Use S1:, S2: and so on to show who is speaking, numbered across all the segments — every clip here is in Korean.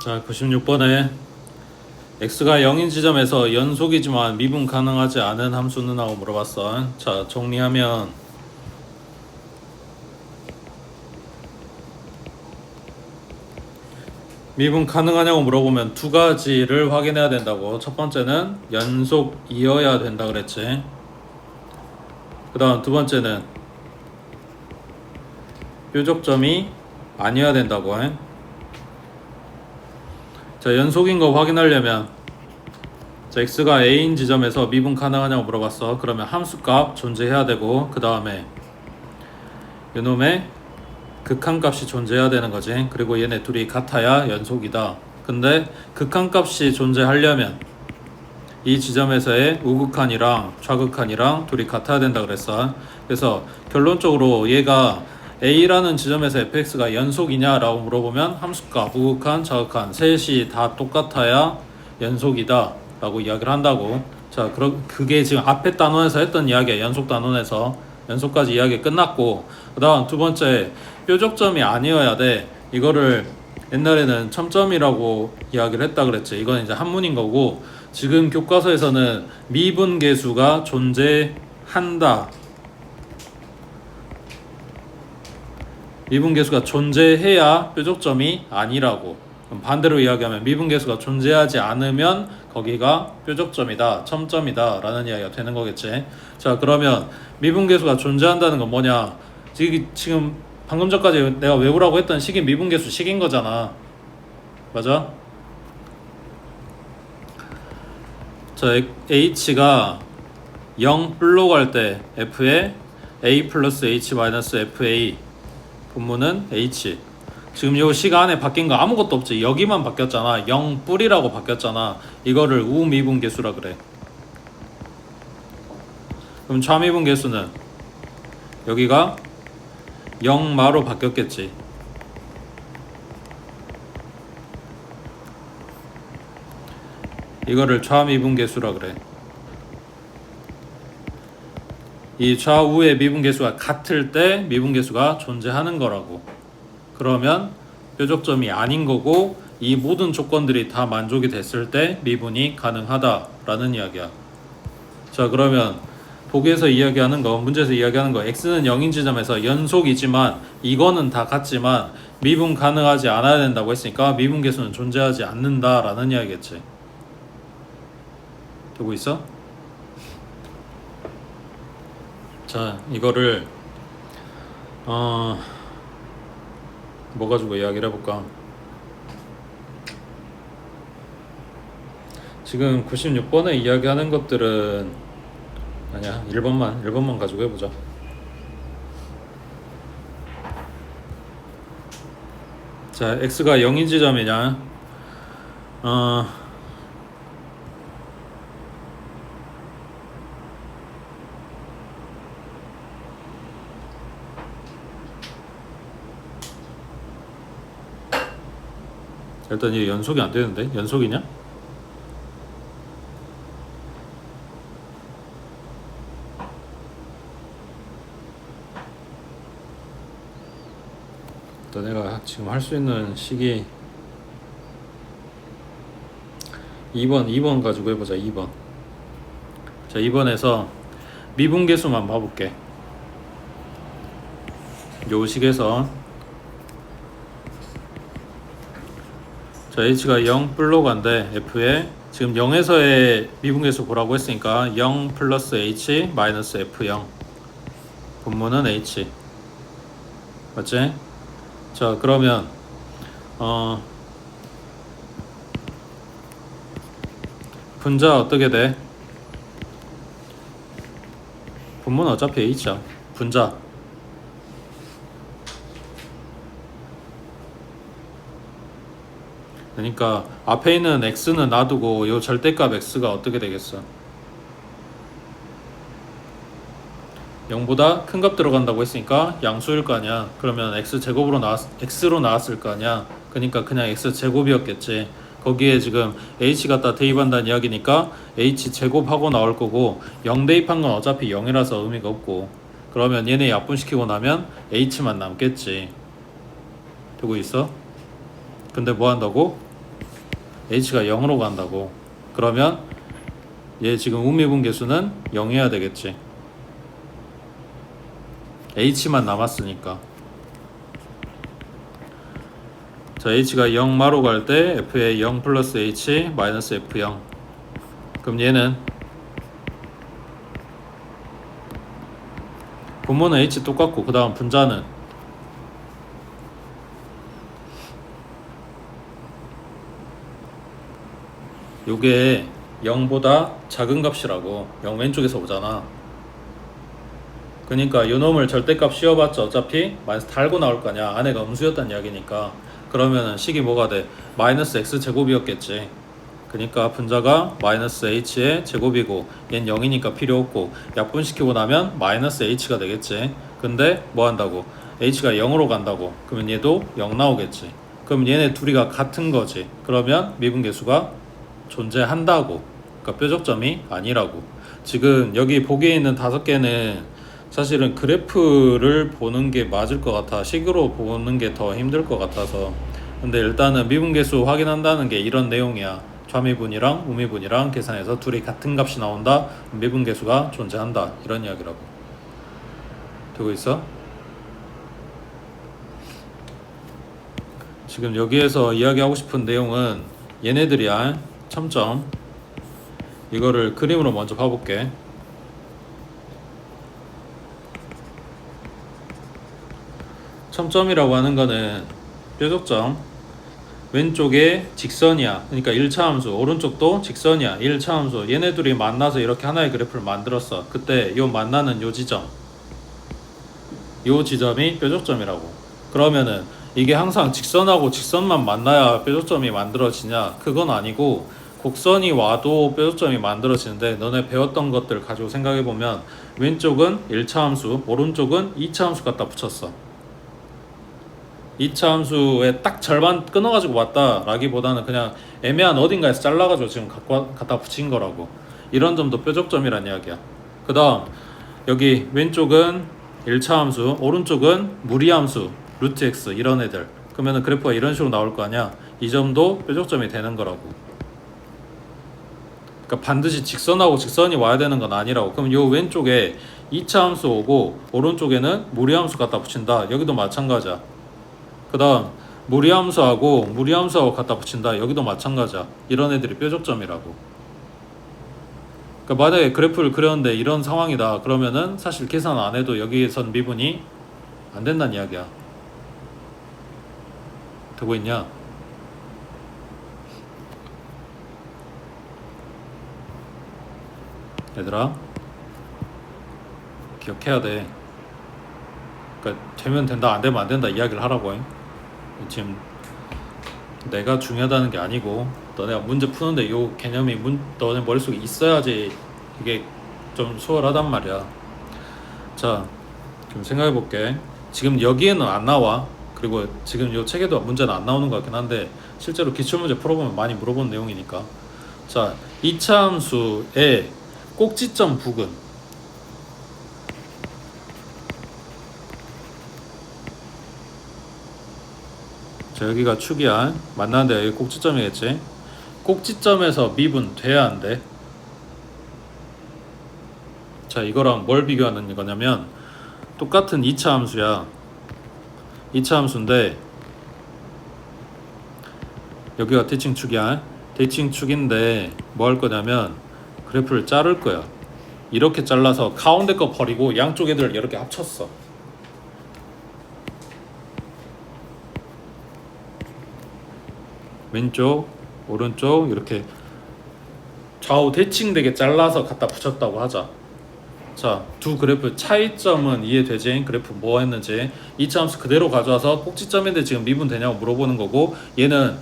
S1: 자, 96번에 x가 0인 지점에서 연속이지만 미분 가능하지 않은 함수는 하고 물어봤어. 자, 정리하면 미분 가능하냐고 물어보면 두 가지를 확인해야 된다고. 첫 번째는 연속이어야 된다 그랬지. 그 다음 두 번째는 뾰족점이 아니어야 된다고. 자, 연속인 거 확인하려면 자, x가 a인 지점에서 미분 가능하냐고 물어봤어. 그러면 함수값 존재해야 되고 그 다음에 이놈의 극한값이 존재해야 되는 거지. 그리고 얘네 둘이 같아야 연속이다. 근데 극한값이 존재하려면 이 지점에서의 우극한이랑 좌극한이랑 둘이 같아야 된다 그랬어. 그래서 결론적으로 얘가 A라는 지점에서 fx가 연속이냐 라고 물어보면 함수값, 우극한, 좌극한 셋이 다 똑같아야 연속이다 라고 이야기를 한다고. 자, 그럼 그게 지금 앞에 단원에서 했던 이야기야. 연속 단원에서 연속까지 이야기 끝났고, 그 다음 두 번째 뾰족점이 아니어야 돼. 이거를 옛날에는 첨점이라고 이야기를 했다 그랬지. 이건 이제 한문인 거고, 지금 교과서에서는 미분계수가 존재한다, 미분계수가 존재해야 뾰족점이 아니라고. 그럼 반대로 이야기하면 미분계수가 존재하지 않으면 거기가 뾰족점이다, 첨점이다 라는 이야기가 되는 거겠지. 자, 그러면 미분계수가 존재한다는 건 뭐냐. 지금 방금 전까지 내가 외우라고 했던 식이 미분계수 식인 거잖아. 맞아? 자, h가 0 불로 갈 때 f에 a 플러스 h 마이너스 fa, 분모는 h. 지금 요 시간에 바뀐 거 아무것도 없지. 여기만 바뀌었잖아. 0 뿔이라고 바뀌었잖아. 이거를 우미분계수라 그래. 그럼 좌미분계수는 여기가 0마로 바뀌었겠지. 이거를 좌미분계수라 그래. 이 좌우의 미분계수가 같을 때 미분계수가 존재하는 거라고. 그러면 뾰족점이 아닌 거고, 이 모든 조건들이 다 만족이 됐을 때 미분이 가능하다라는 이야기야. 자, 그러면 보기에서 이야기하는 거, 문제에서 이야기하는 거, x는 0인 지점에서 연속이지만 이거는 다 같지만 미분 가능하지 않아야 된다고 했으니까 미분계수는 존재하지 않는다라는 이야기겠지. 되고 있어? 자, 이거를 뭐 가지고 이야기를 해볼까? 지금 96번에 이야기하는 것들은 아니야, 1번만 가지고 해보자. 자, x가 0인 지점이냐? 일단 이게 연속이 안 되는데? 연속이냐? 일단 내가 지금 할 수 있는 식이 2번 가지고 해보자. 2번. 자, 2번에서 미분계수만 봐볼게. 요 식에서 자, h가 0 불로 간대. f에 지금 0에서의 미분계수 보라고 했으니까 0 플러스 h 마이너스 f0, 분모는 h. 맞지? 자, 그러면 분자 어떻게 돼? 분모는 어차피 h야. 분자 그러니까 앞에 있는 x는 놔두고 요 절대값 x가 어떻게 되겠어? 0보다 큰 값 들어간다고 했으니까 양수일 거 아니야. 그러면 x제곱으로 x로 나왔을 거 아니야. 그러니까 그냥 x제곱이었겠지. 거기에 지금 h 갖다 대입한다는 이야기니까 h제곱하고 나올 거고, 0 대입한 건 어차피 0이라서 의미가 없고, 그러면 얘네 약분시키고 나면 h만 남겠지. 되고 있어? 근데 뭐 한다고? h가 0으로 간다고. 그러면 얘 지금 우미분계수는 0이어야 되겠지. h만 남았으니까. 자, h가 0마로 갈 때 f의 0 플러스 h 마이너스 f0. 그럼 얘는 분모는 h 똑같고 그 다음 분자는 요게 0보다 작은 값이라고. 0 왼쪽에서 오잖아. 그러니까 요 놈을 절대값 씌워봤자 어차피 마이너스 달고 나올 거 아니야. 안에가 음수였단 이야기니까. 그러면은 식이 뭐가 돼? 마이너스 x 제곱이었겠지. 그러니까 분자가 마이너스 h의 제곱이고 얘는 0이니까 필요 없고 약분시키고 나면 마이너스 h가 되겠지. 근데 뭐 한다고? h가 0으로 간다고. 그러면 얘도 0 나오겠지. 그럼 얘네 둘이가 같은 거지. 그러면 미분계수가 존재한다고. 그러니까 뾰족점이 아니라고. 지금 여기 보기에 있는 5개는 사실은 그래프를 보는 게 맞을 것 같아. 식으로 보는 게 더 힘들 것 같아서. 근데 일단은 미분계수 확인한다는 게 이런 내용이야. 좌미분이랑 우미분이랑 계산해서 둘이 같은 값이 나온다. 미분계수가 존재한다. 이런 이야기라고. 되고 있어? 지금 여기에서 이야기하고 싶은 내용은 얘네들이야. 첨점. 이거를 그림으로 먼저 봐볼게. 첨점이라고 하는 거는 뾰족점. 왼쪽에 직선이야. 그러니까 1차 함수. 오른쪽도 직선이야. 1차 함수. 얘네 둘이 만나서 이렇게 하나의 그래프를 만들었어. 그때 요 만나는 요 지점. 요 지점이 뾰족점이라고. 그러면은 이게 항상 직선하고 직선만 만나야 뾰족점이 만들어지냐? 그건 아니고 곡선이 와도 뾰족점이 만들어지는데 너네 배웠던 것들 가지고 생각해보면 왼쪽은 1차 함수, 오른쪽은 2차 함수 갖다 붙였어. 2차 함수에 딱 절반 끊어가지고 왔다 라기보다는 그냥 애매한 어딘가에서 잘라가지고 지금 갖다 붙인 거라고. 이런 점도 뾰족점이란 이야기야. 그 다음 여기 왼쪽은 1차 함수, 오른쪽은 무리함수 루트 x 이런 애들. 그러면 그래프가 이런 식으로 나올 거 아니야. 이 점도 뾰족점이 되는 거라고. 그러니까 반드시 직선하고 직선이 와야 되는 건 아니라고. 그럼 요 왼쪽에 2차 함수 오고 오른쪽에는 무리함수 갖다 붙인다. 여기도 마찬가지야. 그 다음 무리함수하고 갖다 붙인다. 여기도 마찬가지야. 이런 애들이 뾰족점이라고. 그러니까 만약에 그래프를 그렸는데 이런 상황이다. 그러면은 사실 계산 안 해도 여기에선 미분이 안 된다는 이야기야. 되고 있냐? 얘들아 기억해야 돼. 그러니까 되면 된다, 안 되면 안 된다 이야기를 하라고. 지금 내가 중요하다는 게 아니고 너네가 문제 푸는데 요 개념이 너네 머릿속에 있어야지 이게 좀 수월하단 말이야. 자, 좀 생각해 볼게. 지금 여기에는 안 나와. 그리고 지금 요 책에도 문제는 안 나오는 것 같긴 한데 실제로 기출문제 풀어보면 많이 물어본 내용이니까. 자, 2차 함수의 꼭지점 부근. 자, 여기가 축이야. 만나는데 여기 꼭지점이겠지. 꼭지점에서 미분 돼야 안 돼? 자, 이거랑 뭘 비교하는 거냐면 똑같은 2차 함수야. 2차 함수인데 여기가 대칭축이야. 대칭축인데 뭐 할 거냐면 그래프를 자를 거야. 이렇게 잘라서 가운데 거 버리고 양쪽 애들 이렇게 합쳤어. 왼쪽, 오른쪽 이렇게 좌우 대칭되게 잘라서 갖다 붙였다고 하자. 자, 두 그래프 차이점은 이해되지? 그래프 뭐 했는지. 2차 함수 그대로 가져와서 꼭지점인데 지금 미분 되냐고 물어보는 거고, 얘는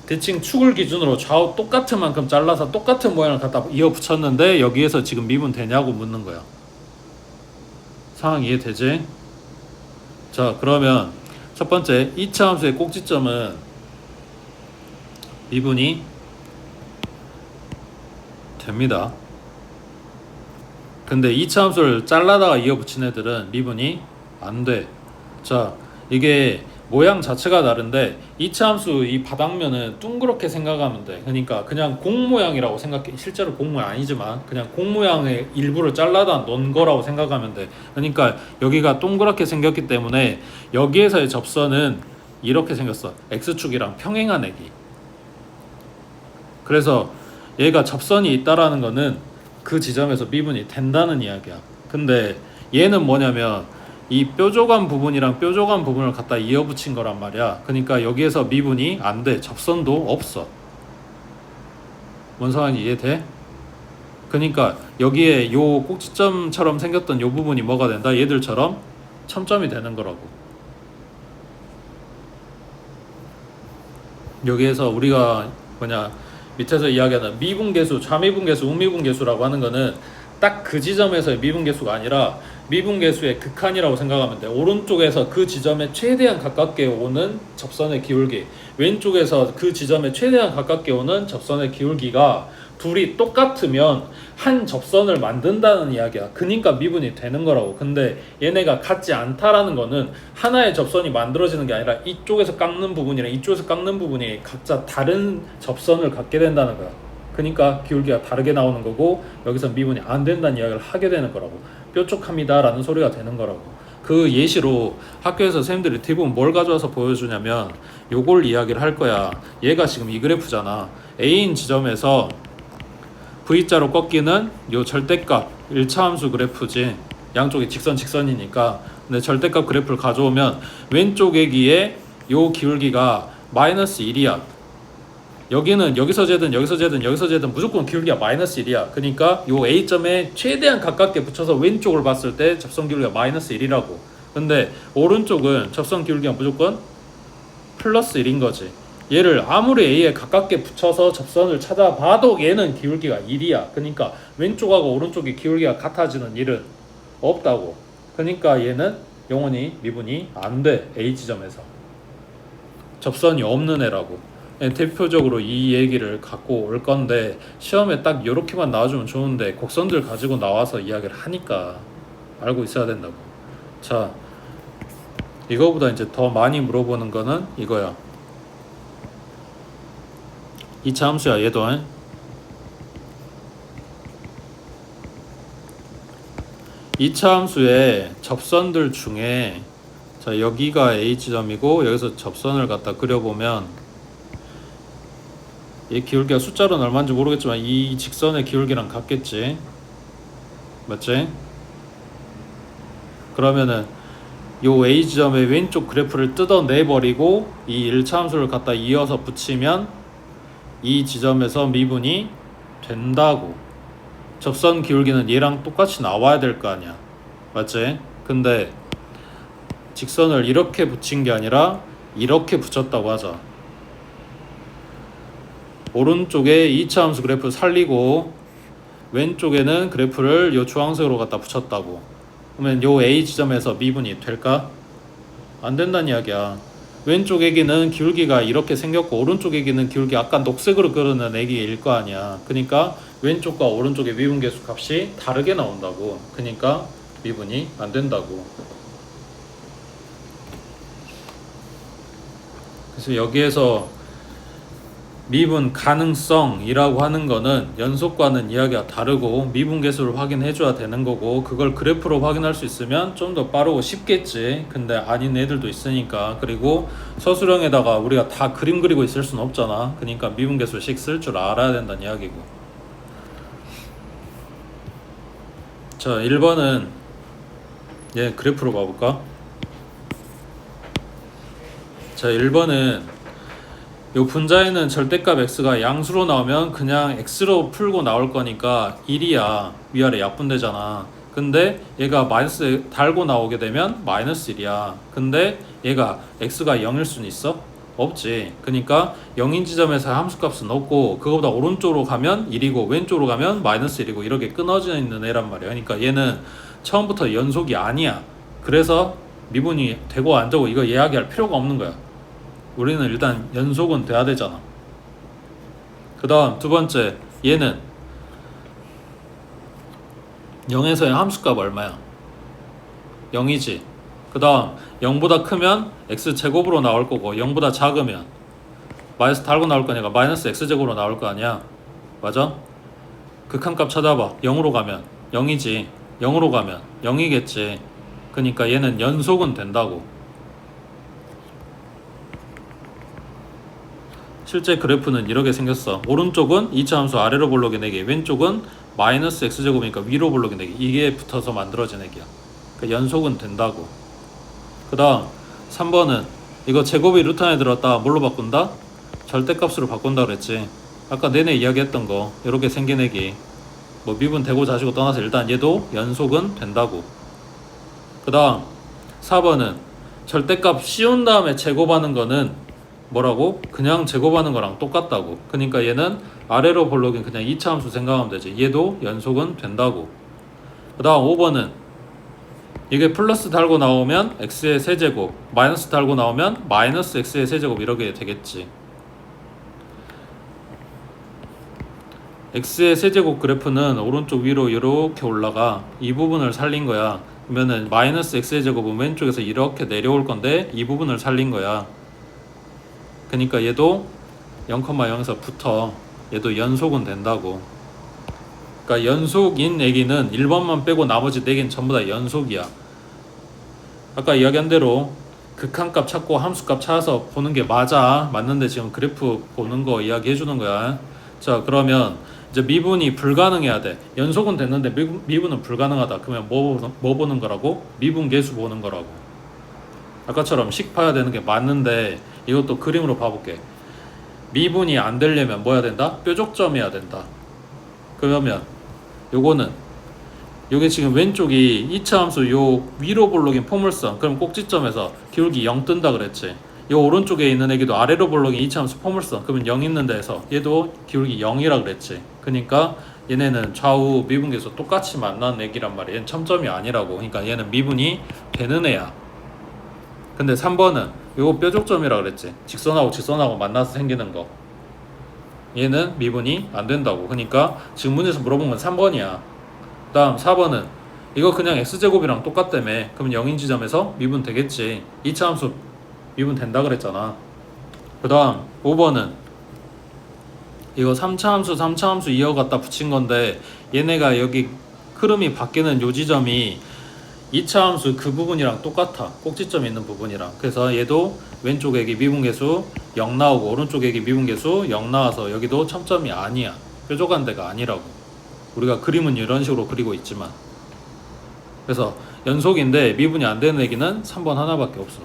S1: 대칭 축을 기준으로 좌우 똑같은 만큼 잘라서 똑같은 모양을 갖다 이어 붙였는데 여기에서 지금 미분 되냐고 묻는 거야. 상황 이해되지? 자, 그러면 첫 번째 2차 함수의 꼭지점은 미분이 됩니다. 근데 2차 함수를 잘라다가 이어 붙인 애들은 미분이 안 돼. 자, 이게 모양 자체가 다른데 이차함수 이 바닥면은 둥그렇게 생각하면 돼. 그러니까 그냥 공 모양이라고 생각해. 실제로 공 모양 아니지만 그냥 공 모양의 일부를 잘라다 놓은 거라고 생각하면 돼. 그러니까 여기가 동그랗게 생겼기 때문에 여기에서의 접선은 이렇게 생겼어. x축이랑 평행한 애기. 그래서 얘가 접선이 있다라는 거는 그 지점에서 미분이 된다는 이야기야. 근데 얘는 뭐냐면 이 뾰족한 부분이랑 뾰족한 부분을 갖다 이어붙인 거란 말이야. 그러니까 여기에서 미분이 안 돼. 접선도 없어. 뭔 상황인지 이해돼? 그러니까 여기에 요 꼭지점처럼 생겼던 요 부분이 뭐가 된다? 얘들처럼 첨점이 되는 거라고. 여기에서 우리가 밑에서 이야기하는 미분계수, 좌미분계수, 우미분계수라고 하는 거는 딱 그 지점에서의 미분계수가 아니라 미분계수의 극한이라고 생각하면 돼. 오른쪽에서 그 지점에 최대한 가깝게 오는 접선의 기울기, 왼쪽에서 그 지점에 최대한 가깝게 오는 접선의 기울기가 둘이 똑같으면 한 접선을 만든다는 이야기야. 그러니까 미분이 되는 거라고. 근데 얘네가 같지 않다라는 거는 하나의 접선이 만들어지는 게 아니라 이쪽에서 깎는 부분이랑 이쪽에서 깎는 부분이 각자 다른 접선을 갖게 된다는 거야. 그러니까 기울기가 다르게 나오는 거고 여기서 미분이 안 된다는 이야기를 하게 되는 거라고. 뾰족합니다 라는 소리가 되는 거라고. 그 예시로 학교에서 선생님들이 대부분 뭘 가져와서 보여주냐면 요걸 이야기를 할 거야. 얘가 지금 이 그래프잖아. A인 지점에서 V자로 꺾이는 요 절대값 1차 함수 그래프지. 양쪽이 직선이니까. 근데 절대값 그래프를 가져오면 왼쪽 애기에 요 기울기가 마이너스 1이야. 여기는 여기서 재든 무조건 기울기가 마이너스 1이야. 그러니까 요 A점에 최대한 가깝게 붙여서 왼쪽을 봤을 때 접선 기울기가 마이너스 1이라고. 근데 오른쪽은 접선 기울기가 무조건 플러스 1인 거지. 얘를 아무리 A에 가깝게 붙여서 접선을 찾아봐도 얘는 기울기가 1이야. 그러니까 왼쪽하고 오른쪽이 기울기가 같아지는 일은 없다고. 그러니까 얘는 영원히 미분이 안 돼. A 지점에서 접선이 없는 애라고. 대표적으로 이 얘기를 갖고 올 건데 시험에 딱 이렇게만 나와주면 좋은데 곡선들 가지고 나와서 이야기를 하니까 알고 있어야 된다고. 자, 이거보다 이제 더 많이 물어보는 거는 이거야. 2차 함수야. 얘도 2차 함수의 접선들 중에 자, 여기가 A 지점이고 여기서 접선을 갖다 그려보면 이 기울기가 숫자로는 얼마인지 모르겠지만 이 직선의 기울기랑 같겠지. 맞지? 그러면은 요 A 지점의 왼쪽 그래프를 뜯어내버리고 이 1차 함수를 갖다 이어서 붙이면 이 지점에서 미분이 된다고. 접선 기울기는 얘랑 똑같이 나와야 될 거 아니야. 맞지? 근데 직선을 이렇게 붙인 게 아니라 이렇게 붙였다고 하자. 오른쪽에 2차 함수 그래프 살리고 왼쪽에는 그래프를 요 주황색으로 갖다 붙였다고. 그러면 요 A 지점에서 미분이 될까? 안 된다는 이야기야. 왼쪽 애기는 기울기가 이렇게 생겼고 오른쪽 애기는 기울기 아까 녹색으로 그리는 애기일 거 아니야. 그러니까 왼쪽과 오른쪽의 미분계수 값이 다르게 나온다고. 그러니까 미분이 안 된다고. 그래서 여기에서 미분 가능성이라고 하는 거는 연속과는 이야기가 다르고 미분계수를 확인해 줘야 되는 거고 그걸 그래프로 확인할 수 있으면 좀 더 빠르고 쉽겠지. 근데 아닌 애들도 있으니까. 그리고 서술형에다가 우리가 다 그림 그리고 있을 수는 없잖아. 그러니까 미분계수식 쓸 줄 알아야 된다는 이야기고. 자, 1번은 얘 그래프로 봐볼까? 자, 1번은 요 분자에는 절대값 x가 양수로 나오면 그냥 x로 풀고 나올 거니까 1이야. 위아래 약분되잖아. 근데 얘가 마이너스 달고 나오게 되면 마이너스 1이야. 근데 얘가 x가 0일 수는 있어? 없지. 그러니까 0인 지점에서 함수값은 없고 그거보다 오른쪽으로 가면 1이고 왼쪽으로 가면 마이너스 1이고 이렇게 끊어져 있는 애란 말이야. 그러니까 얘는 처음부터 연속이 아니야. 그래서 미분이 되고 안 되고 이거 이야기할 필요가 없는 거야. 우리는 일단 연속은 돼야 되잖아. 그 다음 두 번째, 얘는 0에서의 함수값 얼마야? 0이지. 그 다음 0보다 크면 x제곱으로 나올 거고 0보다 작으면 마이너스 달고 나올 거니까 마이너스 x제곱으로 나올 거 아니야. 맞아? 극한값 찾아봐. 0으로 가면 0이지. 0으로 가면 0이겠지. 그러니까 얘는 연속은 된다고. 실제 그래프는 이렇게 생겼어. 오른쪽은 2차 함수 아래로 볼록인 애기, 왼쪽은 마이너스 x제곱이니까 위로 볼록인 애기. 이게 붙어서 만들어진 애기야. 그러니까 연속은 된다고. 그 다음 3번은 이거 제곱이 루트 안에 들었다. 뭘로 바꾼다? 절대값으로 바꾼다 그랬지. 아까 내내 이야기했던 거 이렇게 생긴 애기 뭐 미분 되고 자시고 떠나서 일단 얘도 연속은 된다고. 그 다음 4번은 절대값 씌운 다음에 제곱하는 거는 뭐라고? 그냥 제곱하는 거랑 똑같다고. 그러니까 얘는 아래로 볼록인 그냥 2차 함수 생각하면 되지. 얘도 연속은 된다고. 그 다음 5번은 이게 플러스 달고 나오면 x의 세제곱, 마이너스 달고 나오면 마이너스 x의 세제곱 이렇게 되겠지. x의 세제곱 그래프는 오른쪽 위로 이렇게 올라가. 이 부분을 살린 거야. 그러면은 마이너스 x의 제곱은 왼쪽에서 이렇게 내려올 건데 이 부분을 살린 거야. 그러니까 얘도 0,0에서 붙어. 얘도 연속은 된다고. 그러니까 연속인 애기는 1번만 빼고 나머지 4개는 전부 다 연속이야. 아까 이야기한 대로 극한값 찾고 함수값 찾아서 보는 게 맞는데 지금 그래프 보는 거 이야기해 주는 거야. 자, 그러면 이제 미분이 불가능해야 돼. 연속은 됐는데 미분은 불가능하다. 그러면 뭐 보는 거라고? 미분계수 보는 거라고. 아까처럼 식 봐야 되는 게 맞는데 이것도 그림으로 봐볼게. 미분이 안 되려면 뭐 해야 된다? 뾰족점이어야 된다. 그러면 요거는 요게 지금 왼쪽이 2차 함수 요 위로 볼록인 포물선. 그럼 꼭지점에서 기울기 0 뜬다 그랬지. 요 오른쪽에 있는 애기도 아래로 볼록인 2차 함수 포물선. 그러면 0 있는 데에서 얘도 기울기 0이라 그랬지. 그러니까 얘네는 좌우 미분계수 똑같이 만나는 애기란 말이야. 얘는 첨점이 아니라고. 그러니까 얘는 미분이 되는 애야. 근데 3번은 요거 뾰족점이라 그랬지. 직선하고 직선하고 만나서 생기는 거. 얘는 미분이 안 된다고. 그러니까 지금 문제에서 물어본 건 3번이야. 그 다음 4번은 이거 그냥 x제곱이랑 똑같다며. 그럼 0인 지점에서 미분 되겠지. 2차 함수 미분 된다 그랬잖아. 그 다음 5번은 이거 3차 함수 이어갖다 붙인 건데 얘네가 여기 흐름이 바뀌는 요 지점이 2차 함수 그 부분이랑 똑같아. 꼭지점이 있는 부분이랑. 그래서 얘도 왼쪽 애기 미분계수 0 나오고 오른쪽 애기 미분계수 0 나와서 여기도 첨점이 아니야. 뾰족한 데가 아니라고. 우리가 그림은 이런 식으로 그리고 있지만. 그래서 연속인데 미분이 안 되는 애기는 3번 하나밖에 없어.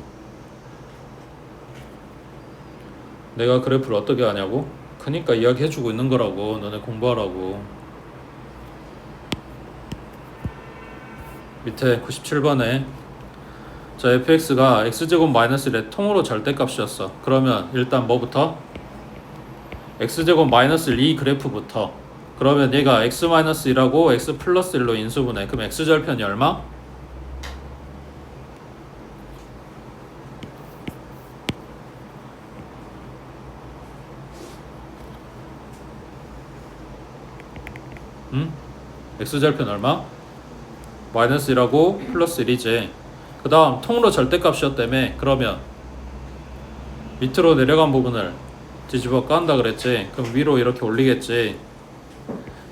S1: 내가 그래프를 어떻게 하냐고? 그니까 이야기해주고 있는 거라고. 너네 공부하라고. 밑에 97번에 자 fx가 x제곱 마이너스 1의 통으로 절대값이었어. 그러면 일단 뭐부터? x제곱 마이너스 2 그래프부터. 그러면 얘가 x 마이너스 1하고 x 플러스 1로 인수분해. 그럼 x절편이 얼마? x절편 얼마? 마이너스 1하고 플러스 1이지. 그 다음 통으로 절대값이었다며. 그러면 밑으로 내려간 부분을 뒤집어 깐다 그랬지. 그럼 위로 이렇게 올리겠지.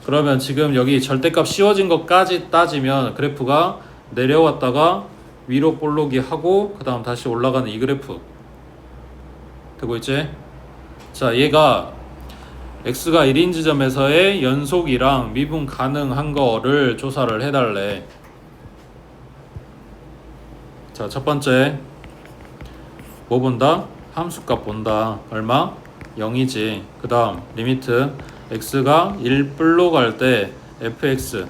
S1: 그러면 지금 여기 절대값 씌워진 것까지 따지면 그래프가 내려왔다가 위로 볼록이 하고 그 다음 다시 올라가는 이 그래프 되고 있지. 자, 얘가 x가 1인 지점에서의 연속이랑 미분 가능한 거를 조사를 해달래. 자, 첫 번째 뭐 본다? 함수값 본다. 얼마? 0이지. 그 다음 리미트 x가 1불로 갈 때 fx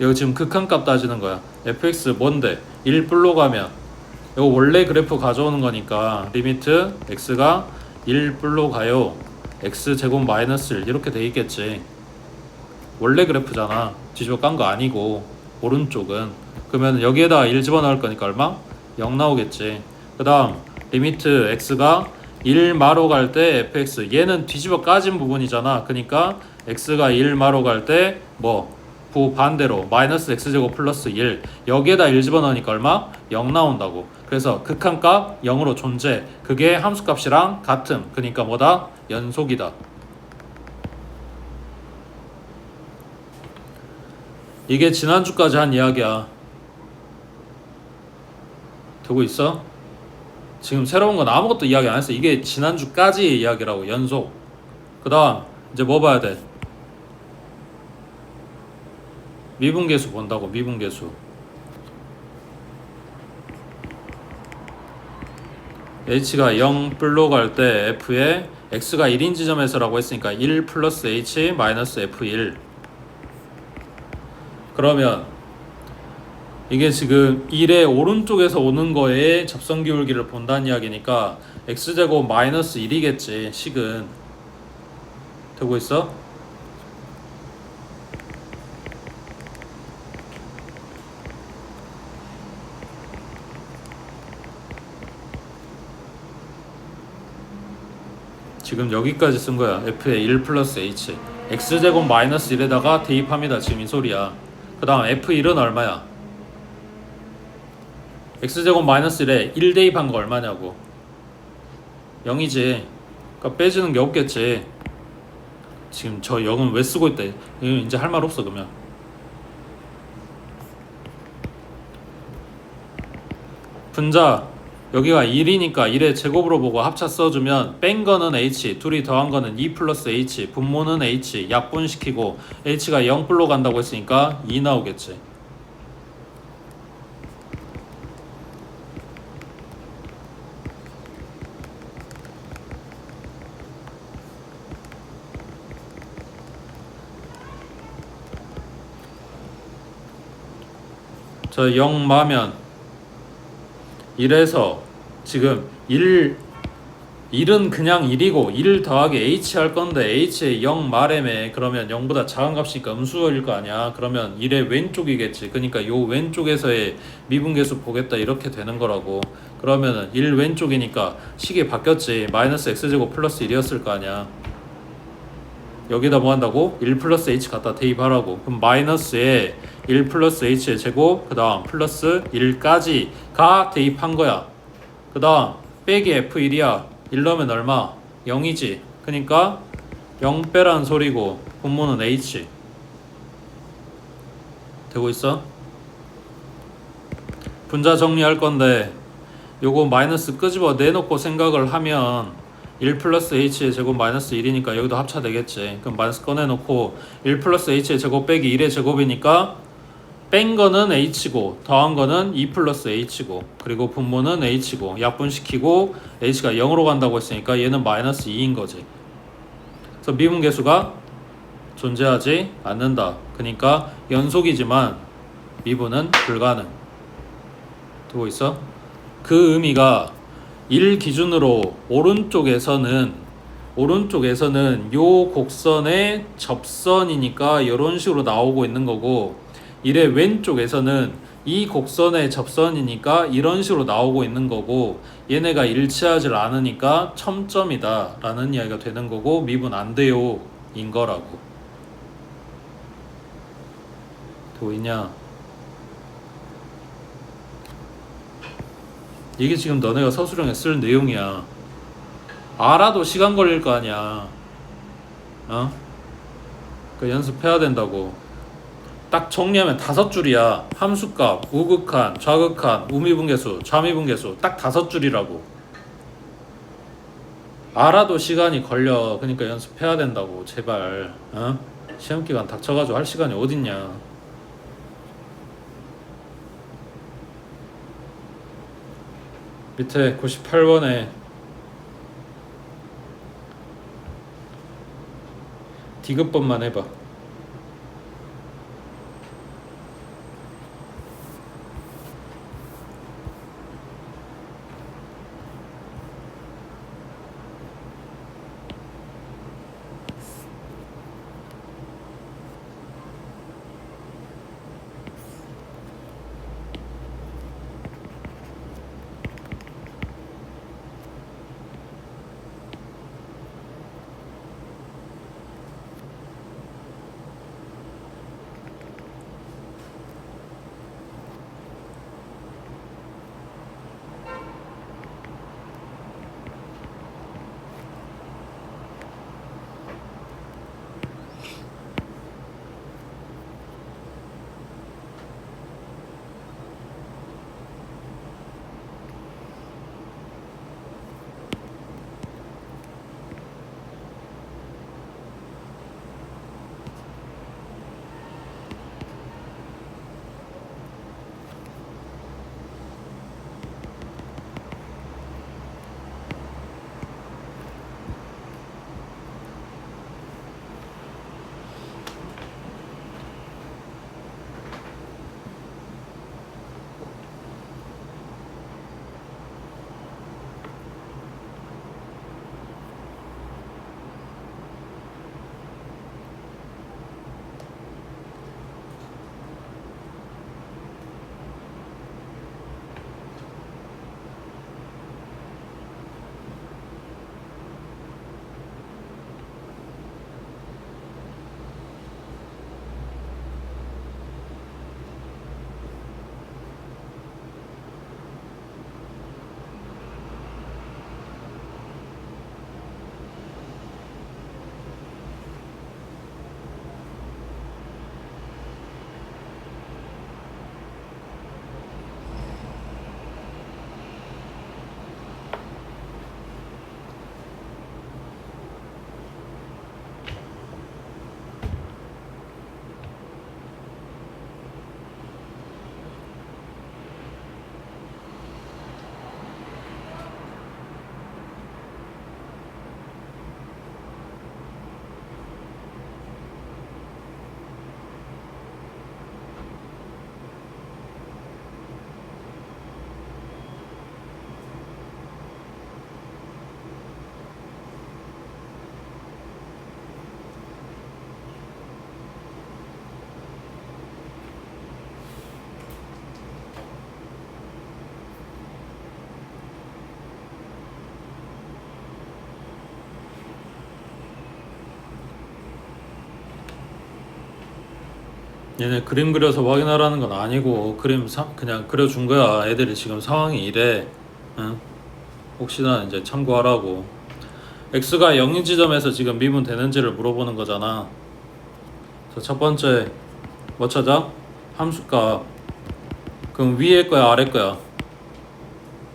S1: 여기 지금 극한값 따지는 거야. fx 뭔데? 1불로 가면 이거 원래 그래프 가져오는 거니까 리미트 x가 1불로 가요. x제곱 마이너스 1 이렇게 돼 있겠지. 원래 그래프잖아. 뒤집어 깐 거 아니고 오른쪽은. 그러면 여기에다 1 집어넣을 거니까 얼마? 0 나오겠지. 그 다음 리미트 x가 1마로 갈 때 fx 얘는 뒤집어 까진 부분이잖아. 그러니까 x가 1마로 갈 때 뭐 반대로 마이너스 x제곱 플러스 1 여기에다 1 집어넣으니까 얼마? 0 나온다고. 그래서 극한값 0으로 존재. 그게 함수값이랑 같음. 그러니까 뭐다? 연속이다. 이게 지난주까지 한 이야기야. 되고 있어? 지금 새로운 건 아무것도 이야기 안 했어. 이게 지난주까지의 이야기라고. 연속. 그 다음 이제 뭐 봐야 돼? 미분계수 본다고. 미분계수. h가 0 불로 갈 때 f에 x가 1인 지점에서라고 했으니까 1 플러스 h 마이너스 f1. 그러면 이게 지금 1의 오른쪽에서 오는 거에 접선 기울기를 본다는 이야기니까 x제곱 마이너스 1이겠지. 식은 되고 있어? 지금 여기까지 쓴 거야. f의 1 플러스 h x제곱 마이너스 1에다가 대입합니다. 지금 이 소리야. 그 다음 f1은 얼마야? x제곱 마이너스 1에 1 대입한 거 얼마냐고. 0이지. 그러니까 빼지는 게 없겠지. 지금 저 0은 왜 쓰고 있대? 이제 할 말 없어. 그러면 분자 여기가 1이니까 1의 제곱으로 보고 합차 써주면 뺀 거는 h, 둘이 더한 거는 2 플러스 h, 분모는 h, 약분시키고 h가 0불로 간다고 했으니까 2 나오겠지. 저 0 마면 1에서 지금 1은 그냥 1이고 1 더하기 h 할 건데 h의 0 마렘에 그러면 0보다 작은 값이니까 음수일 거 아니야. 그러면 1의 왼쪽이겠지. 그러니까 요 왼쪽에서의 미분계수 보겠다 이렇게 되는 거라고. 그러면은 1 왼쪽이니까 식이 바뀌었지. 마이너스 x제곱 플러스 1이었을 거 아니야. 여기다 뭐 한다고? 1 플러스 h 갖다 대입하라고. 그럼 마이너스에 1 플러스 h의 제곱 그 다음 플러스 1까지가 대입한 거야. 그 다음 빼기 f1이야. 1 넣으면 얼마? 0이지. 그러니까 0 빼라는 소리고 분모는 h. 되고 있어? 분자 정리할 건데 요거 마이너스 끄집어 내놓고 생각을 하면 1 플러스 h의 제곱 마이너스 1이니까 여기도 합차 되겠지. 그럼 마이너스 꺼내놓고 1 플러스 h의 제곱 빼기 1의 제곱이니까 뺀 거는 h고 더한 거는 2 플러스 h고 그리고 분모는 h고 약분시키고 h가 0으로 간다고 했으니까 얘는 마이너스 2인 거지. 그래서 미분계수가 존재하지 않는다. 그러니까 연속이지만 미분은 불가능. 되고 있어? 그 의미가 1 기준으로 오른쪽에서는 요 곡선의 접선이니까 이런 식으로 나오고 있는 거고 1의 왼쪽에서는 이 곡선의 접선이니까 이런 식으로 나오고 있는 거고 얘네가 일치하지 않으니까 첨점이다 라는 이야기가 되는 거고 미분 안 돼요 인 거라고. 되고 있냐? 이게 지금 너네가 서술형에 쓸 내용이야. 알아도 시간 걸릴 거 아니야. 그 연습해야 된다고. 딱 정리하면 5줄이야. 함수값, 우극한, 좌극한, 우미분계수, 좌미분계수 딱 5줄이라고. 알아도 시간이 걸려. 그러니까 연습해야 된다고. 제발. 시험기간 닥쳐가지고 할 시간이 어딨냐. 밑에 98번에 디귿번만 해봐. 얘네 그림 그려서 확인하라는 건 아니고 그냥 그려준 거야. 애들이 지금 상황이 이래. 응? 혹시나 이제 참고하라고. x가 0인 지점에서 지금 미분 되는지를 물어보는 거잖아. 자, 첫 번째 뭐 찾아? 함수값. 그럼 위에 거야 아래 거야?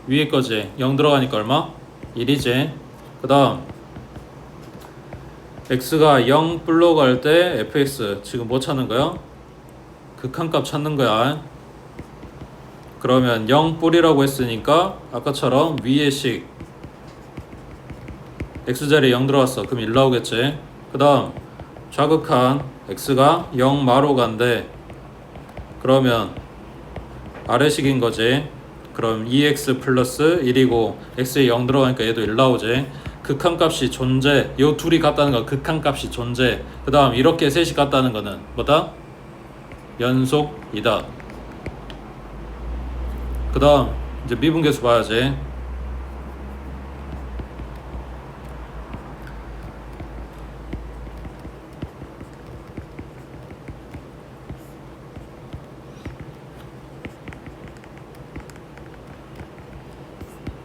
S1: 위에 거지. 0 들어가니까 얼마? 1이지. 그 다음 x가 0 불러 갈 때 fx 지금 뭐 찾는 거야? 극한값 찾는 거야. 그러면 0 뿌리라고 했으니까 아까처럼 위에 식 x자리에 0 들어갔어. 그럼 1 나오겠지. 그 다음 좌극한 x가 0 마로 간대. 그러면 아래식인 거지. 그럼 2x 플러스 1이고 x에 0 들어가니까 얘도 1 나오지. 극한값이 존재. 요 둘이 같다는 거 극한값이 존재. 그 다음 이렇게 셋이 같다는 거는 뭐다? 연속이다. 그 다음 이제 미분계수 봐야지.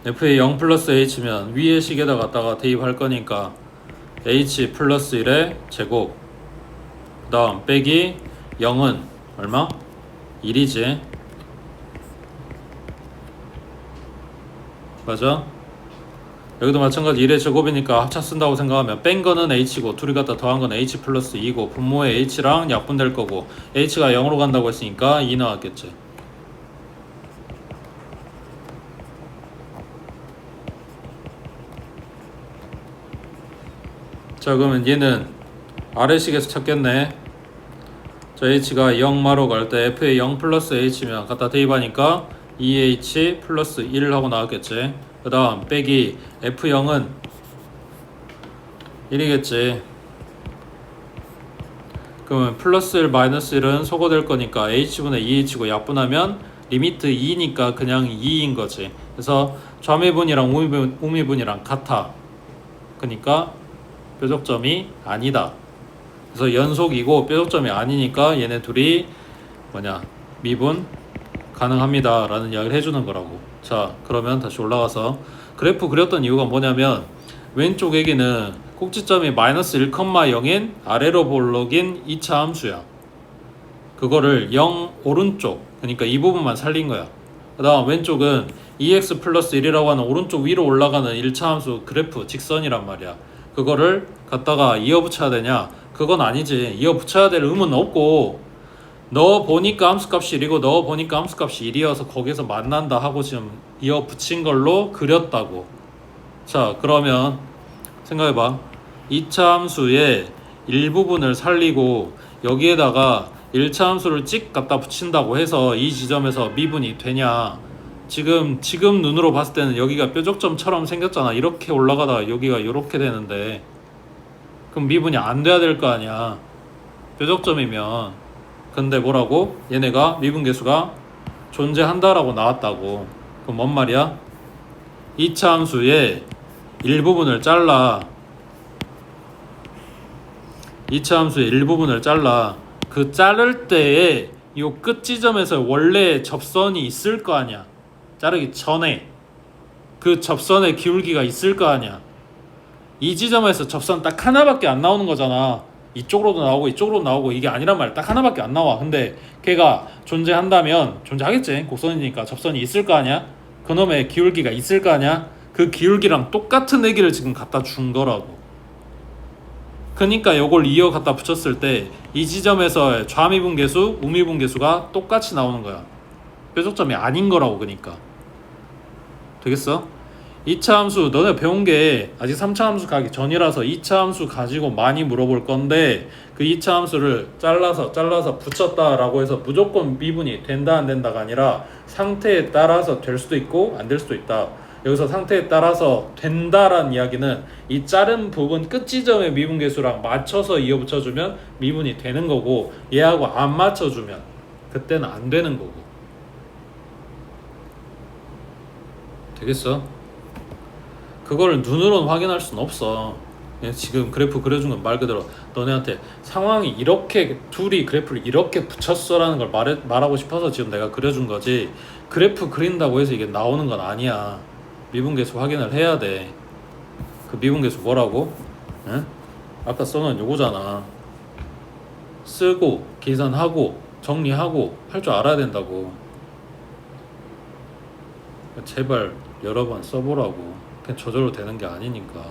S1: f의 0 플러스 h면 위의 식에다 갖다가 대입할 거니까 h 플러스 1의 제곱. 그 다음 빼기 0은 얼마? 1이지. 맞아? 여기도 마찬가지 1의 제곱이니까 합차 쓴다고 생각하면 뺀 거는 h고 둘이 갖다 더한 건 h 플러스 2고 분모의 h랑 약분될 거고 h가 0으로 간다고 했으니까 2 나왔겠지. 자 그러면 얘는 아래식에서 찾겠네. 자 h가 0 마로 갈 때 f의 0 플러스 h면 갖다 대입하니까 2h 플러스 1 하고 나왔겠지. 그 다음 빼기 f0은 1이겠지. 그러면 플러스 1 마이너스 1은 소거될 거니까 h분의 2h고 약분하면 리미트 2니까 그냥 2인 거지. 그래서 좌미분이랑 우미분이랑 같아. 그러니까 뾰족점이 아니다. 그래서 연속이고 뾰족점이 아니니까 얘네 둘이 미분 가능합니다 라는 이야기를 해주는 거라고. 자 그러면 다시 올라가서 그래프 그렸던 이유가 뭐냐면 왼쪽 애기는 꼭지점이 마이너스 1,0인 아래로 볼록인 2차 함수야. 그거를 0 오른쪽 그러니까 이 부분만 살린 거야. 그 다음 왼쪽은 2x 플러스 1이라고 하는 오른쪽 위로 올라가는 1차 함수 그래프 직선이란 말이야. 그거를 갖다가 이어 붙여야 되냐? 그건 아니지. 이어 붙여야 될 의무는 없고 넣어 보니까 함수값이 1이고 넣어 보니까 함수값이 1이어서 거기서 만난다 하고 지금 이어 붙인 걸로 그렸다고. 자 그러면 생각해봐. 2차 함수의 일부분을 살리고 여기에다가 1차 함수를 찍 갖다 붙인다고 해서 이 지점에서 미분이 되냐? 지금 눈으로 봤을 때는 여기가 뾰족점처럼 생겼잖아. 이렇게 올라가다가 여기가 이렇게 되는데 그럼 미분이 안 돼야 될 거 아니야. 뾰족점이면. 근데 뭐라고? 얘네가 미분계수가 존재한다라고 나왔다고. 그럼 뭔 말이야? 2차 함수의 일부분을 잘라. 2차 함수의 일부분을 잘라. 그 자를 때에 요 끝 지점에서 원래 접선이 있을 거 아니야. 자르기 전에 그 접선의 기울기가 있을 거 아니야. 이 지점에서 접선 딱 하나밖에 안 나오는 거잖아. 이쪽으로도 나오고 이쪽으로도 나오고 이게 아니란 말이야. 딱 하나밖에 안 나와. 근데 걔가 존재한다면 존재하겠지. 곡선이니까 접선이 있을 거 아니야. 그놈의 기울기가 있을 거 아니야. 그 기울기랑 똑같은 애기를 지금 갖다 준 거라고. 그러니까 이걸 이어 갖다 붙였을 때 이 지점에서의 좌미분계수, 우미분계수가 똑같이 나오는 거야. 뾰족점이 아닌 거라고. 그러니까 되겠어? 2차 함수 너네 배운 게 아직 3차 함수 가기 전이라서 2차 함수 가지고 많이 물어볼 건데 그 2차 함수를 잘라서 붙였다라고 해서 무조건 미분이 된다 안 된다가 아니라 상태에 따라서 될 수도 있고 안 될 수도 있다. 여기서 상태에 따라서 된다라는 이야기는 이 자른 부분 끝 지점의 미분계수랑 맞춰서 이어 붙여주면 미분이 되는 거고 얘하고 안 맞춰주면 그때는 안 되는 거고. 되겠어? 그거를 눈으로는 확인할 수는 없어. 지금 그래프 그려준 건 말 그대로 너네한테 상황이 이렇게 둘이 그래프를 이렇게 붙였어라는 걸 말하고 싶어서 지금 내가 그려준 거지. 그래프 그린다고 해서 이게 나오는 건 아니야. 미분계수 확인을 해야 돼. 그 미분계수 뭐라고? 응? 아까 써놓은 요거잖아. 쓰고 계산하고 정리하고 할 줄 알아야 된다고. 제발 여러 번 써보라고. 그냥 저절로 되는 게 아니니까.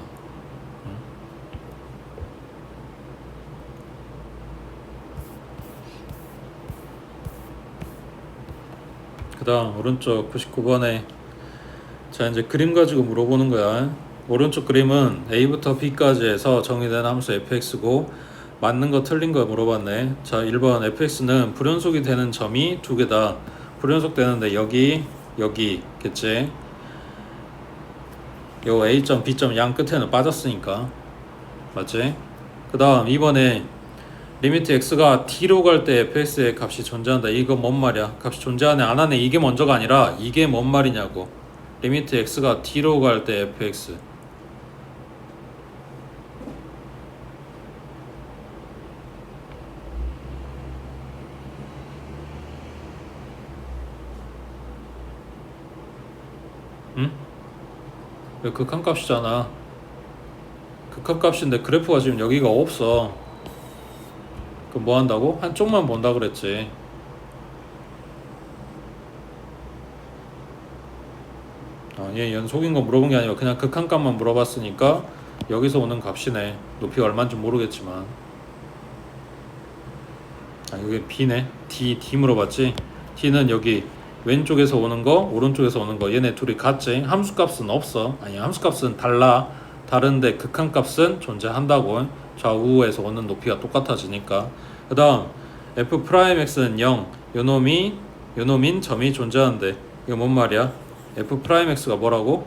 S1: 그 다음 오른쪽 99번에 자 이제 그림 가지고 물어보는 거야. 오른쪽 그림은 A부터 B까지 해서 정의된 함수 fx고 맞는 거 틀린 거 물어봤네. 자 1번 fx는 불연속이 되는 점이 두 개다. 불연속 되는데 여기겠지. 요 A점 B점 양 끝에는 빠졌으니까 맞지? 그 다음 2번에 리미트 x가 t로 갈 때 fx의 값이 존재한다. 이거 뭔 말이야? 값이 존재하네 안 하네 이게 먼저가 아니라 이게 뭔 말이냐고. 리미트 x가 t로 갈 때 fx 응? 극한값이잖아. 극한값인데 그래프가 지금 여기가 없어. 그럼 뭐 한다고? 한쪽만 본다 그랬지. 얘 연속인 거 물어본 게 아니고 그냥 극한값만 물어봤으니까 여기서 오는 값이네. 높이가 얼마인지 모르겠지만 여기 B네. D 물어봤지. D는 여기 왼쪽에서 오는 거 오른쪽에서 오는 거 얘네 둘이 같지. 함수값은 없어. 아니 함수값은 달라. 다른데 극한값은 존재한다고. 좌우에서 오는 높이가 똑같아지니까. 그 다음 F'X는 0 요놈인 점이 존재하는데 이거 뭔 말이야? F'X가 뭐라고?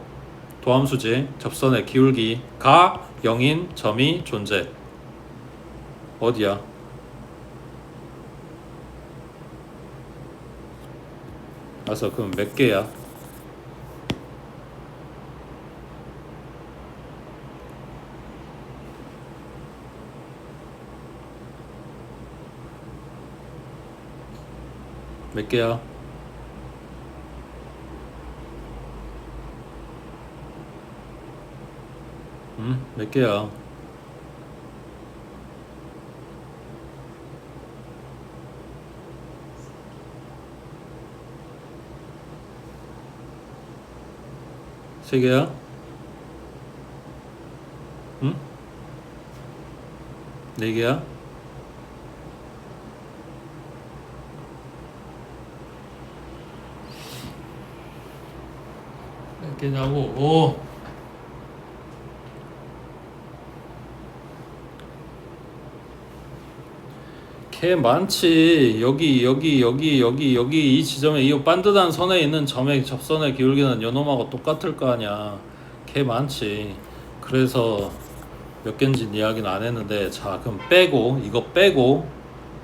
S1: 도함수지. 접선의 기울기가 0인 점이 존재. 어디야? 알았어. 그럼 몇 개야? 몇 개야? 몇 개야? 세 개야? 응? 네 개야? 몇 개냐고? 오. 개 많지. 여기 이 지점에 이 반듯한 선에 있는 점의 접선의 기울기는 요놈하고 똑같을 거 아니야. 개 많지. 그래서 몇 개인지 이야기는 안 했는데 자 그럼 빼고 이거 빼고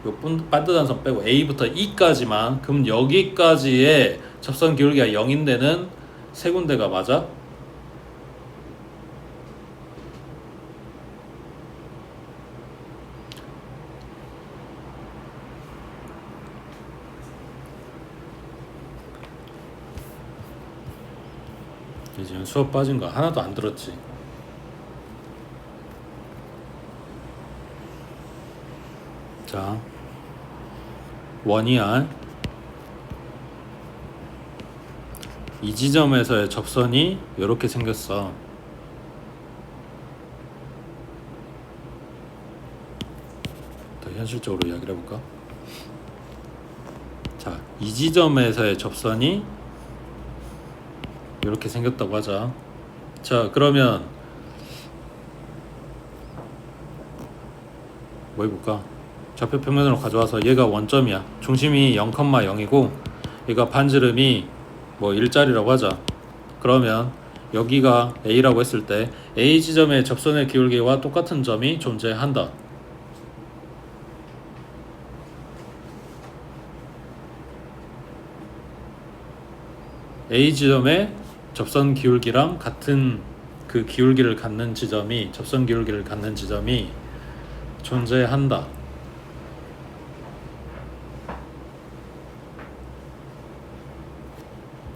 S1: 요 반듯한 선 빼고 A부터 E까지만 그럼 여기까지의 접선 기울기가 0인 데는 세 군데가 맞아? 지금 수업 빠진 거 하나도 안 들었지. 자, 원이야. 이 지점에서의 접선이 이렇게 생겼어. 더 현실적으로 이야기를 해볼까? 자, 이 지점에서의 접선이 이렇게 생겼다고 하자. 자, 그러면 뭐 해볼까? 좌표 평면으로 가져와서 얘가 원점이야. 중심이 0,0이고 얘가 반지름이 뭐 1짜리라고 하자. 그러면 여기가 A라고 했을 때 A 지점의 접선의 기울기와 똑같은 점이 존재한다. A 지점의 접선 기울기랑 같은 그 기울기를 갖는 지점이, 접선 기울기를 갖는 지점이 존재한다.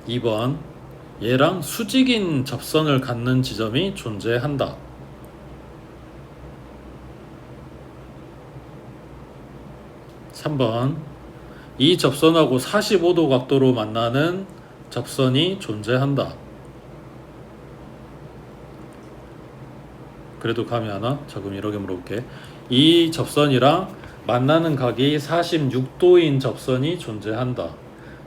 S1: 2번, 얘랑 수직인 접선을 갖는 지점이 존재한다. 3번, 이 접선하고 45도 각도로 만나는 접선이 존재한다. 그래도 감이 안 와? 자, 그럼 이렇게 물어볼게. 이 접선이랑 만나는 각이 46도인 접선이 존재한다.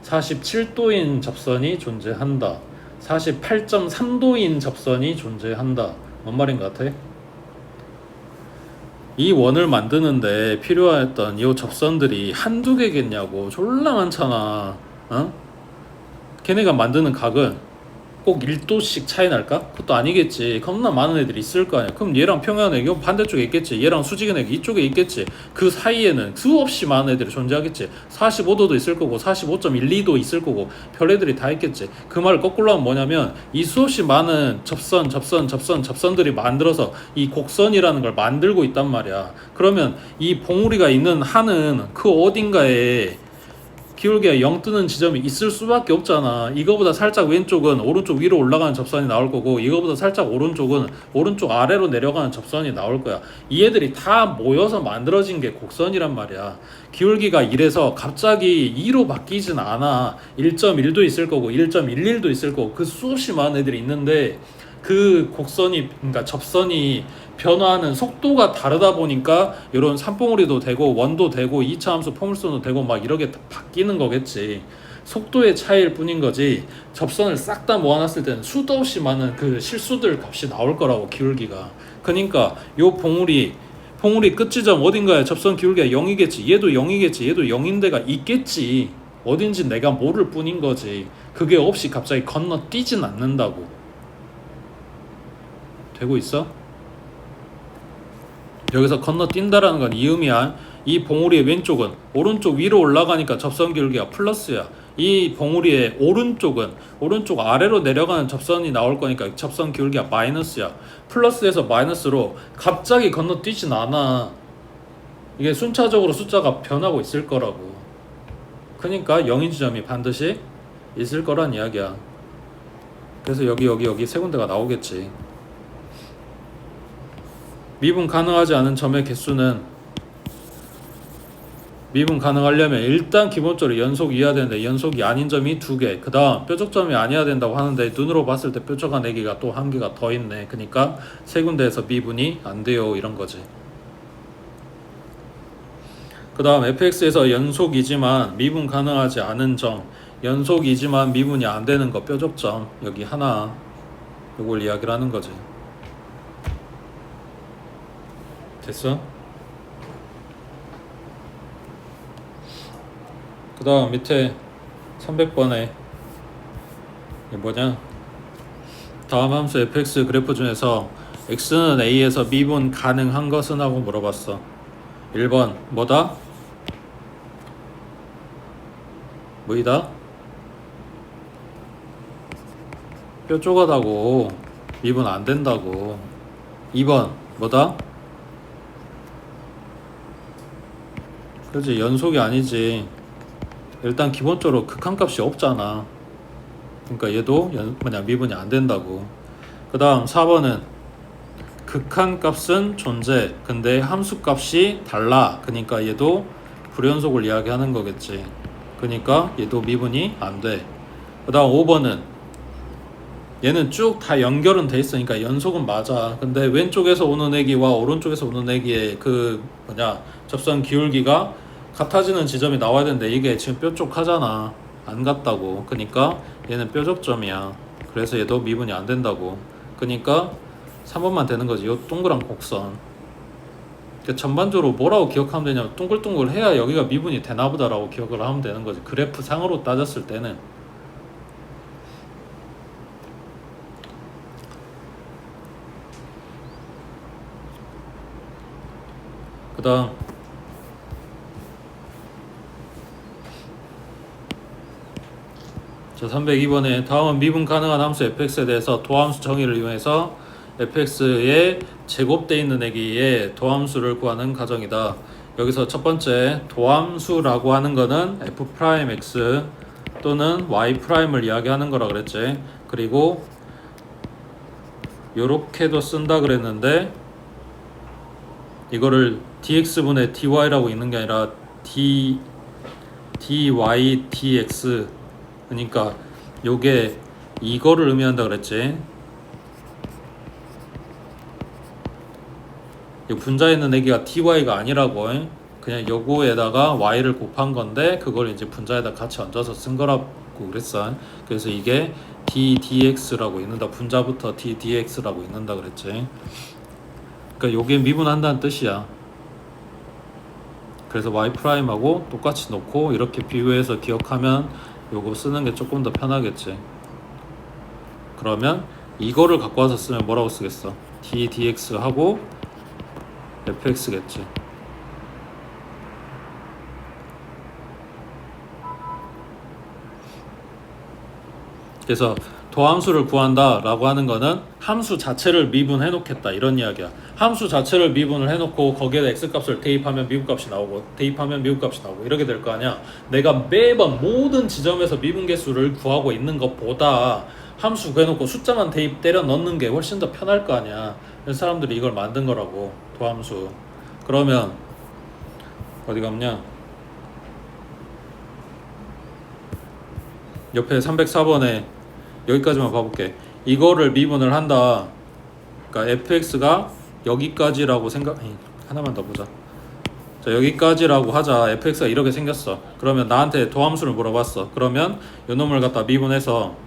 S1: 47도인 접선이 존재한다. 48.3도인 접선이 존재한다. 뭔 말인 것 같아? 이 원을 만드는데 필요했던 이 접선들이 한두 개겠냐고. 졸라 많잖아. 어? 걔네가 만드는 각은 꼭 1도씩 차이 날까? 그것도 아니겠지. 겁나 많은 애들이 있을 거 아니야. 그럼 얘랑 평행한 애기 반대쪽에 있겠지. 얘랑 수직인 애기 이쪽에 있겠지. 그 사이에는 수없이 많은 애들이 존재하겠지. 45도도 있을 거고 45.12도 있을 거고 별 애들이 다 있겠지. 그 말을 거꾸로 하면 뭐냐면 이 수없이 많은 접선들이 만들어서 이 곡선이라는 걸 만들고 있단 말이야. 그러면 이 봉우리가 있는 한은 그 어딘가에 기울기가 0 뜨는 지점이 있을 수밖에 없잖아. 이거보다 살짝 왼쪽은 오른쪽 위로 올라가는 접선이 나올 거고, 이거보다 살짝 오른쪽은 오른쪽 아래로 내려가는 접선이 나올 거야. 이 애들이 다 모여서 만들어진 게 곡선이란 말이야. 기울기가 1에서 갑자기 2로 바뀌진 않아. 1.1도 있을 거고 1.11도 있을 거고 그 수없이 많은 애들이 있는데, 그 곡선이, 그러니까 접선이 변화하는 속도가 다르다 보니까 이런 산봉우리도 되고 원도 되고 2차 함수 포물선도 되고 막 이렇게 바뀌는 거겠지. 속도의 차이일 뿐인 거지. 접선을 싹 다 모아놨을 때는 수도 없이 많은 그 실수들 값이 나올 거라고, 기울기가. 그러니까 요 봉우리 끝 지점 어딘가에 접선 기울기가 0이겠지. 얘도 0이겠지. 얘도 0인 데가 있겠지. 어딘지 내가 모를 뿐인 거지. 그게 없이 갑자기 건너뛰진 않는다고. 되고 있어? 여기서 건너뛴다라는 건 이 의미야. 이 봉우리의 왼쪽은 오른쪽 위로 올라가니까 접선 기울기가 플러스야. 이 봉우리의 오른쪽은 오른쪽 아래로 내려가는 접선이 나올 거니까 접선 기울기가 마이너스야. 플러스에서 마이너스로 갑자기 건너뛰진 않아. 이게 순차적으로 숫자가 변하고 있을 거라고. 그러니까 0인 지점이 반드시 있을 거란 이야기야. 그래서 여기 세 군데가 나오겠지. 미분 가능하지 않은 점의 개수는, 미분 가능하려면 일단 기본적으로 연속 이어야 되는데 연속이 아닌 점이 2개, 그 다음 뾰족점이 아니어야 된다고 하는데 눈으로 봤을 때 뾰족한 애기가 또 1개가 더 있네. 그러니까 세 군데에서 미분이 안 돼요, 이런 거지. 그 다음 fx에서 연속이지만 미분 가능하지 않은 점, 연속이지만 미분이 안 되는 거 뾰족점, 여기 하나, 이걸 이야기를 하는 거지. 됐어? 그 다음 밑에 300번에 뭐냐, 다음 함수 fx 그래프 중에서 x는 a에서 미분 가능한 것은 하고 물어봤어. 1번 뭐다? 뭐이다? 뾰족하다고, 미분 안 된다고. 2번 뭐다? 그렇지, 연속이 아니지. 일단 기본적으로 극한값이 없잖아. 그러니까 얘도 미분이 안 된다고. 그 다음 4번은 극한값은 존재, 근데 함수값이 달라. 그러니까 얘도 불연속을 이야기하는 거겠지. 그러니까 얘도 미분이 안 돼. 그 다음 5번은 얘는 쭉 다 연결은 돼 있으니까 연속은 맞아. 근데 왼쪽에서 오는 애기와 오른쪽에서 오는 애기의 접선 기울기가 같아지는 지점이 나와야 되는데 이게 지금 뾰족하잖아. 안 같다고. 그러니까 얘는 뾰족점이야. 그래서 얘도 미분이 안 된다고. 그러니까 3번만 되는 거지. 요 동그란 곡선. 그러니까 전반적으로 뭐라고 기억하면 되냐면 둥글둥글 해야 여기가 미분이 되나보다라고 기억을 하면 되는 거지. 그래프 상으로 따졌을 때는. 그 다음 자 302번에 다음은 미분 가능한 함수 fx에 대해서 도함수 정의를 이용해서 fx에 제곱돼 있는 애기의 도함수를 구하는 가정이다. 여기서 첫 번째 도함수라고 하는 거는 f'x 또는 y'을 이야기하는 거라 그랬지. 그리고 요렇게도 쓴다 그랬는데 이거를 dx분의 dy라고 읽는 게 아니라 dy dx, 그러니까 요게 이거를 의미한다 그랬지. 이 분자에 있는 애기가 dy가 아니라고, 그냥 요거에다가 y를 곱한 건데 그걸 이제 분자에다 같이 얹어서 쓴 거라고 그랬어. 그래서 이게 ddx라고 읽는다. 분자부터 ddx라고 읽는다 그랬지. 그러니까 요게 미분한다는 뜻이야. 그래서 y'하고 똑같이 놓고 이렇게 비교해서 기억하면 요거 쓰는 게 조금 더 편하겠지. 그러면 이거를 갖고 와서 쓰면 뭐라고 쓰겠어? ddx 하고 fx겠지. 그래서 도함수를 구한다 라고 하는 거는 함수 자체를 미분해 놓겠다 이런 이야기야. 함수 자체를 미분을 해 놓고 거기에다 x값을 대입하면 미분값이 나오고 대입하면 미분값이 나오고 이렇게 될 거 아니야. 내가 매번 모든 지점에서 미분계수를 구하고 있는 것보다 함수 구해놓고 숫자만 대입 때려 넣는 게 훨씬 더 편할 거 아니야. 그래서 사람들이 이걸 만든 거라고, 도함수. 그러면 어디 갔냐? 옆에 304번에 여기까지만 봐볼게. 이거를 미분을 한다. 그러니까 fx가 여기까지라고 하나만 더 보자. 자, 여기까지라고 하자. fx가 이렇게 생겼어. 그러면 나한테 도함수를 물어봤어. 그러면 요 놈을 갖다 미분해서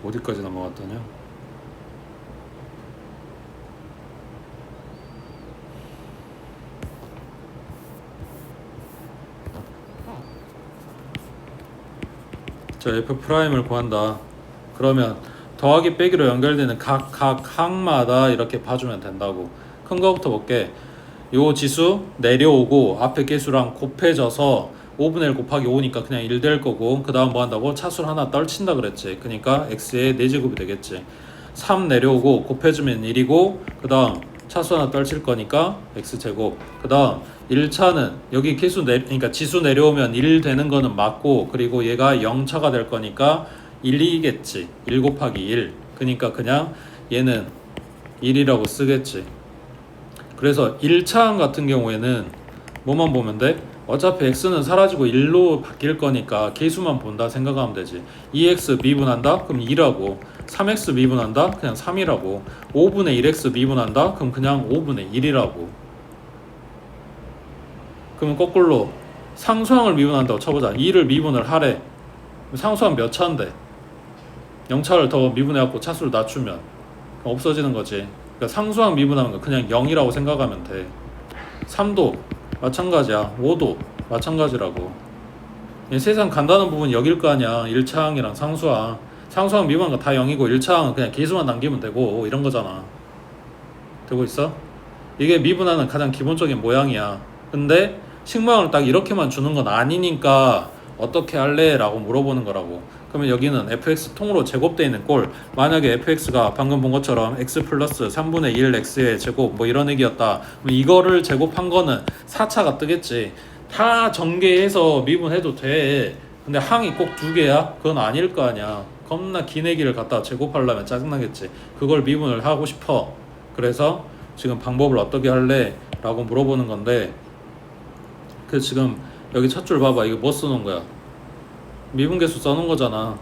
S1: 어디까지 넘어갔더냐? 자, f'을 구한다. 그러면 더하기 빼기로 연결되는 각 항마다 이렇게 봐주면 된다고. 큰 거부터 볼게. 요 지수 내려오고 앞에 개수랑 곱해져서 5분의 1 곱하기 5니까 그냥 1 될 거고, 그 다음 뭐 한다고? 차수를 하나 떨친다 그랬지. 그러니까 x의 4제곱이 되겠지. 3 내려오고 곱해주면 1이고 그 다음 차수 하나 떨칠 거니까 x제곱. 그 다음 1차는 여기 그러니까 지수 내려오면 1 되는 거는 맞고, 그리고 얘가 0차가 될 거니까 1이겠지. 1 곱하기 1. 그러니까 그냥 얘는 1이라고 쓰겠지. 그래서 1차항 같은 경우에는 뭐만 보면 돼? 어차피 x는 사라지고 1로 바뀔 거니까 개수만 본다 생각하면 되지. 2x 미분한다? 그럼 2라고. 3x 미분한다? 그냥 3이라고. 5분의 1x 미분한다? 그럼 그냥 5분의 1이라고. 그러면 거꾸로 상수항을 미분한다고 쳐보자. 2를 미분을 하래. 상수항 몇 차인데? 0차를 더 미분해갖고 차수를 낮추면 없어지는 거지. 그러니까 상수항 미분하는 거 그냥 0이라고 생각하면 돼. 3도 마찬가지야. 5도 마찬가지라고. 세상 간단한 부분 여길 거 아니야. 1차항이랑 상수항. 상수항 미분한 거 다 0이고 1차항은 그냥 개수만 남기면 되고 이런 거잖아. 되고 있어? 이게 미분하는 가장 기본적인 모양이야. 근데 식모양을 딱 이렇게만 주는 건 아니니까 어떻게 할래? 라고 물어보는 거라고. 그러면 여기는 fx 통으로 제곱되어 있는 꼴, 만약에 fx가 방금 본 것처럼 x 플러스 3분의 1 x의 제곱 뭐 이런 얘기였다. 그럼 이거를 제곱한 거는 4차가 뜨겠지. 다 전개해서 미분해도 돼. 근데 항이 꼭 2개야? 그건 아닐 거 아니야. 겁나 긴 얘기를 갖다 제곱하려면 짜증나겠지. 그걸 미분을 하고 싶어. 그래서 지금 방법을 어떻게 할래? 라고 물어보는 건데, 그래서 지금 여기 첫 줄 봐봐. 이거 뭐 써놓은 거야? 미분계수 써놓은 거잖아.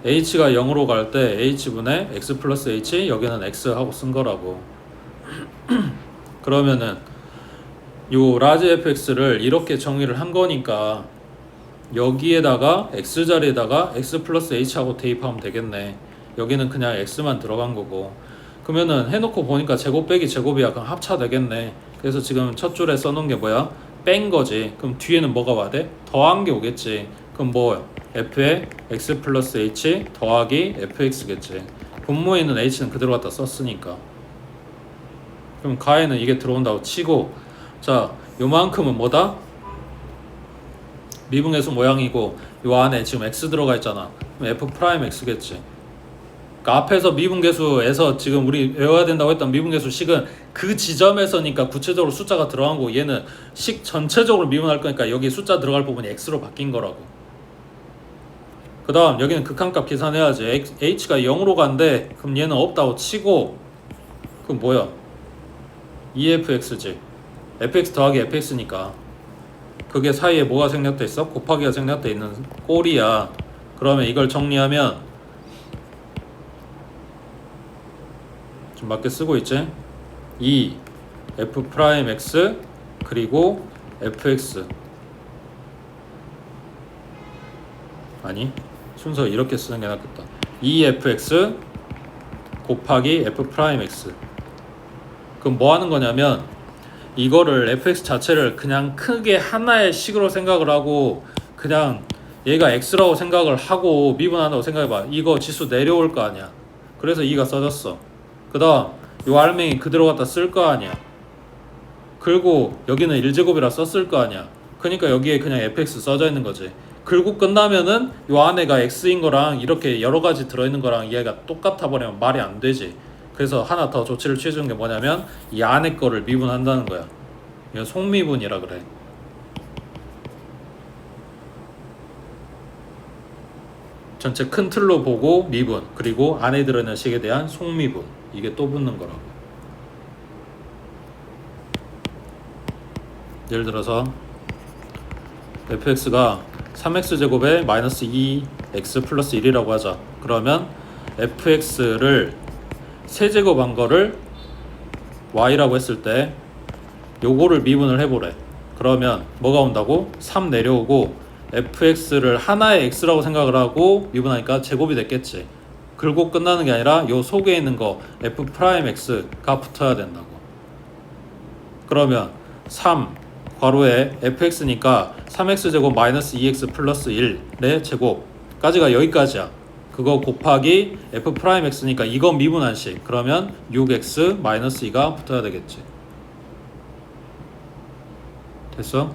S1: h가 0으로 갈 때 h분의 x 플러스 h, 여기는 x 하고 쓴 거라고. 그러면은 요 라지 fx를 이렇게 정의를 한 거니까 여기에다가 x 자리에다가 x 플러스 h 하고 대입하면 되겠네. 여기는 그냥 x만 들어간 거고. 그러면은 해놓고 보니까 제곱 빼기 제곱이야. 그럼 합차 되겠네. 그래서 지금 첫 줄에 써놓은 게 뭐야? 뺀 거지. 그럼 뒤에는 뭐가 와야 돼? 더한 게 오겠지. 그럼 뭐 f에 x 플러스 h 더하기 fx겠지. 분모에 있는 h는 그대로 갖다 썼으니까. 그럼 가에는 이게 들어온다고 치고, 자 요만큼은 뭐다? 미분계수 모양이고 요 안에 지금 x 들어가 있잖아. 그럼 f 프라임 x겠지. 그러니까 앞에서 미분계수에서 지금 우리 외워야 된다고 했던 미분계수 식은 그 지점에서니까 구체적으로 숫자가 들어간 거고, 얘는 식 전체적으로 미분할 거니까 여기 숫자 들어갈 부분이 x로 바뀐 거라고. 그 다음 여기는 극한값 계산해야지. h가 0으로 간대. 그럼 얘는 없다고 치고, 그럼 뭐야? 2fx지. fx 더하기 fx니까 그게 사이에 뭐가 생략돼 있어? 곱하기가 생략돼 있는 꼴이야. 그러면 이걸 정리하면 좀 맞게 쓰고 있지? 2 f 프라임 x 그리고 fx, 아니 순서 이렇게 쓰는 게 낫겠다. 2fx 곱하기 f 프라임 x. 그럼 뭐 하는 거냐면 이거를 fx 자체를 그냥 크게 하나의 식으로 생각을 하고, 그냥 얘가 x라고 생각을 하고 미분한다고 생각해봐. 이거 지수 내려올 거 아니야. 그래서 2가 써졌어. 그 다음 요 알맹이 그대로 갖다 쓸 거 아니야. 그리고 여기는 1제곱이라 썼을 거 아니야. 그러니까 여기에 그냥 fx 써져 있는 거지. 그리고 끝나면은 요 안에가 x인 거랑 이렇게 여러 가지 들어있는 거랑 얘가 똑같아 버리면 말이 안 되지. 그래서 하나 더 조치를 취해주는 게 뭐냐면 이 안에 거를 미분한다는 거야. 이건 속미분이라 그래. 전체 큰 틀로 보고 미분, 그리고 안에 들어있는 식에 대한 속미분, 이게 또 붙는 거라고. 예를 들어서 fx가 3x제곱에 마이너스 2x 플러스 1이라고 하자. 그러면 fx를 세제곱한 거를 y라고 했을 때 요거를 미분을 해보래. 그러면 뭐가 온다고? 3 내려오고 fx를 하나의 x라고 생각을 하고 미분하니까 제곱이 됐겠지. 그리고 끝나는 게 아니라 요 속에 있는 거 f 프라임 x가 붙어야 된다고. 그러면 3 괄호에 fx니까 3x제곱 마이너스 2x 플러스 1의 제곱까지가 여기까지야. 그거 곱하기 f 프라임 x니까 이거 미분한 식. 그러면 6x 마이너스 2가 붙어야 되겠지. 됐어?